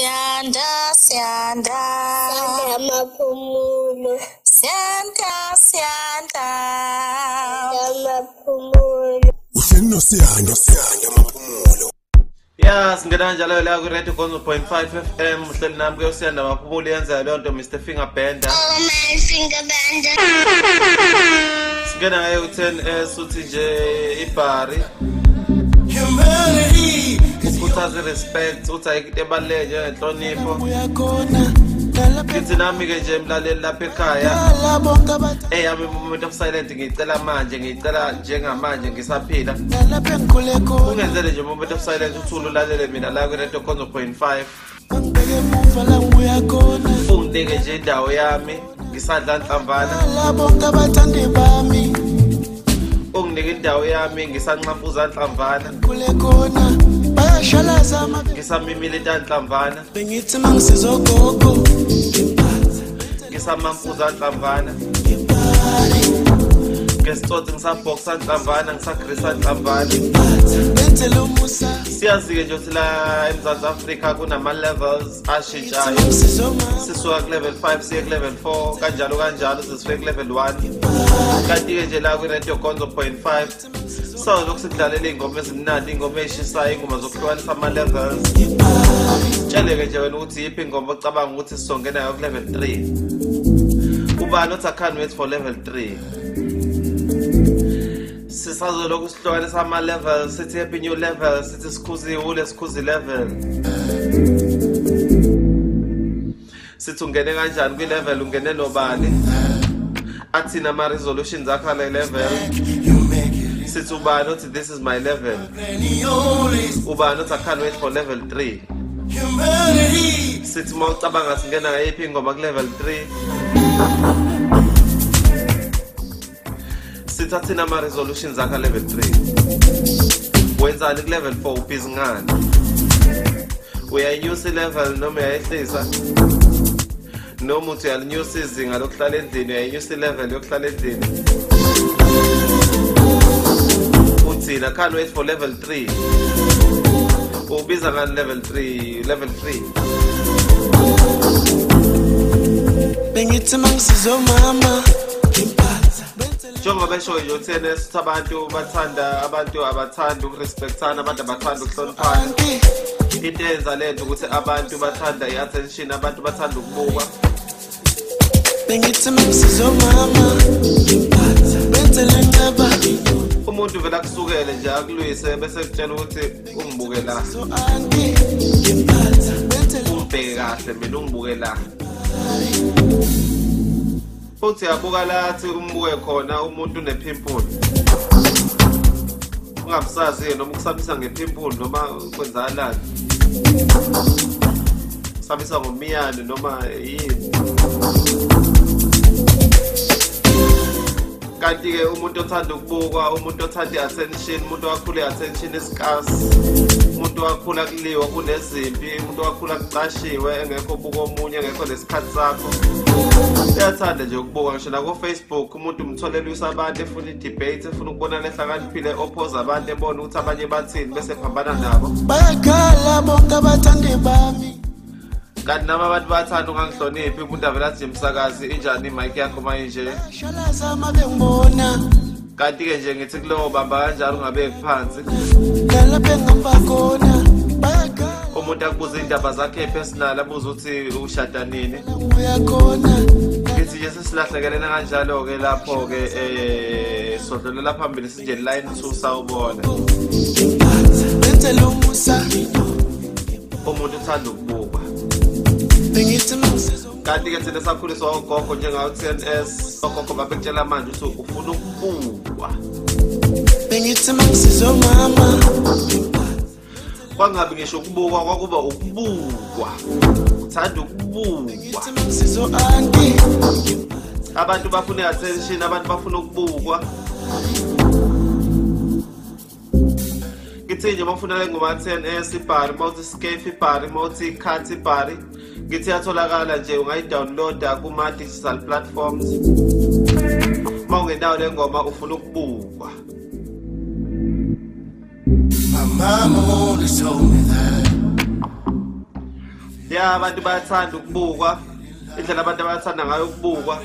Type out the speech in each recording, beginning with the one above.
Sianda maphumulo. Sianda Maphumulo. Uhlelo Siyanda maphumulo. Yeah, singena kanjalo la ku Radio Gonzo 0.5 FM uhleli nami kuyosiyanda maphumulo yenza le nto Mr Fingerbender. Oh my Fingerbender. Singena ngaye u10 suthi nje ibhari. Humanity Ukhuthaza respect uthi ayikho ebaleke ngenhlonipho. Kithi nami ke nje emlaleli lapha ekhaya. Eyami moment of silent ngicela manje ngicela njengamanje ngisaphila. Ungenzele nje moment of silent uthula ulalele mina la ku Radio Gonzo 0.5. Ungideke nje indawo yami ngisadla nhlamvana. Ungideke indawo yami ngisanxampuza nhlamvana. Ngisamimile nhlamvana. Bengithi mangisizogogo Ngisamampuza nhlamvana. Ngesitsotsi ngisabhoxa nhlamvana ngisagrisa nhlamvana. benzela umusa Siyazi ke nje ukuthi la eMzansi Afrika kunama levels ashintshayo. Sisuka ku level 5 siye ku level 4 kanjalo sisifike ku level 1. Kanti ke nje la ku Radio Gonzo 0.5 so lokusidlalela ingoma ezimnandi ingoma eshisayo ingoma zokuhlukanisa ama levels. Tshele nje wena ukuthi yiphi ingoma ocabanga ukuthi sizongena yo ku level 3. Ubani othi I can't wait for level 3. Sisazoloku sihlukanisa ama levels sithi happy new level sithi sikhuzi level. Sithi ungene kanjani kwi level ungene nobani. Athina ama resolutions akho le level. Sithi ubani othi this is my level. Ubani othi I can't wait for level 3. Sithi mawucabanga singena ngayiphi ingoma ku level 3. Sithathina ama resolutions akho level 3. Wenzani ku level 4 ubhizi ngani? Uyayinyusa level noma uyayehlisa? Noma uthi uyalinyusa izinga lokuhlala endlini uyayinyusa level yokuhlala endlini? Uthina can't wait for level 3. Ubiza ngani level 3? Level 3. bengithi mangisizomama Njengoba besho nje uthene sithi abantu bathanda abantu abathanda ukurespectana abantu abathanda ukuhloniphana. Into eyenza lento ukuthi abantu bathanda iattention abantu bathanda ukubukwa. bengithi mangisizomama benzela ngaba Umuntu vela kusukele nje akulwise bese kutshela ukuthi ungibuke la. Umbheke kahle mina ungibuke la. Futhi yabuka lathi umbuke khona umuntu unepimple. Ungamsazi noma ukusabisa ngepimple noma kwenzalani. Sabisa ngomiyane noma yini. Kanti ke umuntu othanda ukubukwa, umuntu othanda iattention, umuntu wakhula iattention escarce, umuntu wakhula kuliwa kunezimpi, umuntu wakhula kucashiwe engekho buka omunye engekho lesikhathi sakho. Uyathanda nje ukubuka ngisho na ku Facebook umuntu umtholela usabantu efuna idebate efuna ukubona lehlakaniphile opposa abantu ebona ukuthi abanye bathini bese phambana nabo. bayakhala bonke abathandi bami Kanti nami abantu bathanda ungangihloniphi umuntu avela athi umsakazi injani mic yakho manje. shalaza ama bengibona Kanti ke nje ngithi kulowo bamba kanjalo ungabeki phansi. lapha engihamba khona bayakhala Umuntu akubuza indaba zakhe personal abuza ukuthi ushada nini. uyakhona Ngithi nje sesilahlekele kanjalo ke lapho ke sodlolela phambili sinje line 2 sawubona. benzela umusa Umuntu uthanda ukubukwa. bengithi mangisizomama Kanti ke thina sakhuliswa ogogo njengawo TNS ogogo babekutshela manje ukuthi ufuna ukubukwa. bengithi mangisizomama Kwangabi ngisho ukubukwa kwakuba ukubukwa. Uthanda ukubukwa. mangizizo anti Abantu bafuna attention abantu bafuna ukubukwa. Ngithi nje bafuna le ngoma 10S ibhari mawuthi scafe ibhari mawuthi cut ibhari. Ngithi yatholakala nje ungayidownloada kuma digital platforms. Mawungenayo le ngoma ufuna ukubukwa. My mama always told me that ya abantu bayathanda ukubukwa indlela abantu abathanda ngayo ukubukwa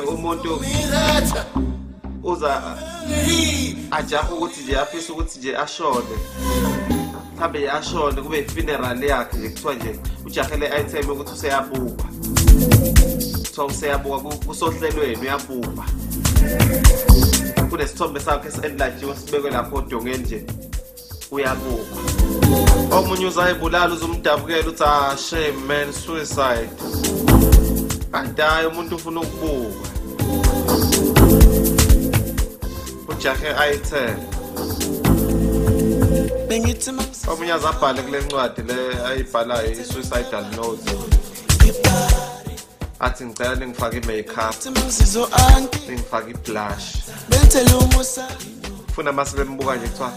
umuntu uza ajaha ukuthi nje afisa ukuthi nje ashone mhlambe ashone kube funeral yakhe nje kuthiwa nje ujahele item ukuthi useyabukwa so useyabukwa kusohlelweni uyabukwa kunesithombe sakhe esendlajiwe sibekwe lapho odongeni nje uyabukwa omunye uzayibulala uzumdabukela uthi shame man suicide kanti umuntu ufuna ukubukwa ujahe item omunye azabhale kule ncwadi le ayibhalayo i-suicidal note athi ngicela ningifake i-makeup ningifake i-blush funa mase bembuka nje kuthiwa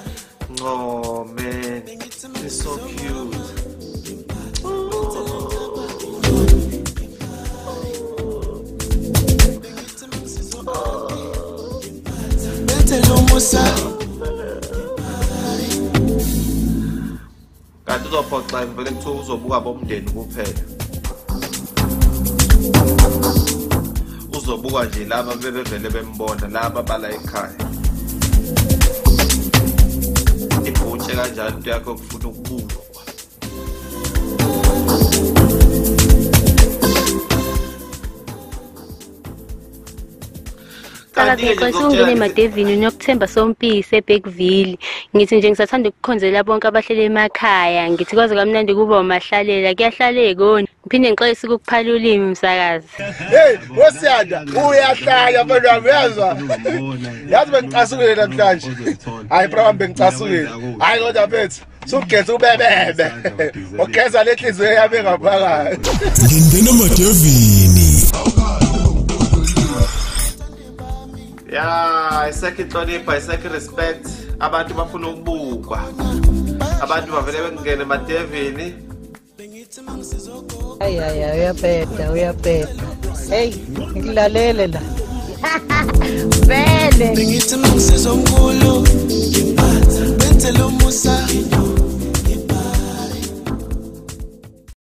oh man it's so cute kanti uzophoxa vele kuthiwa uzobuka bomndeni kuphela uzobuka nje laba bebevele bembona laba bala ekhaya ibhutshe kanjani into yakho kufuna ukubukwa Akekho sungene emadevini unokuthemba sompisi eBackville ngithi nje ngisathanda ukukhonzela bonke abahlele emakhaya ngithi kwaze kamnandi kuba umahlalela kuyahlaleka oni ngiphinde ngixolisa ukuphala ulimi umsakazi hey wosiyanda uyahlala mfana wami uyazwa yazi bengicasukile namhlanje hayi bro bengicasukile hayi kodwa mfethu sugeza ubebebe ogeza lenhliziyo yami ngaphakathi ngingena emadevini ya isakhe inhlonipho isakhe respect abantu bafuna ukubukwa abantu bavele bengene emadevini ay uyapeta hey ngilalele la vele bengithi mangisizo omkhulu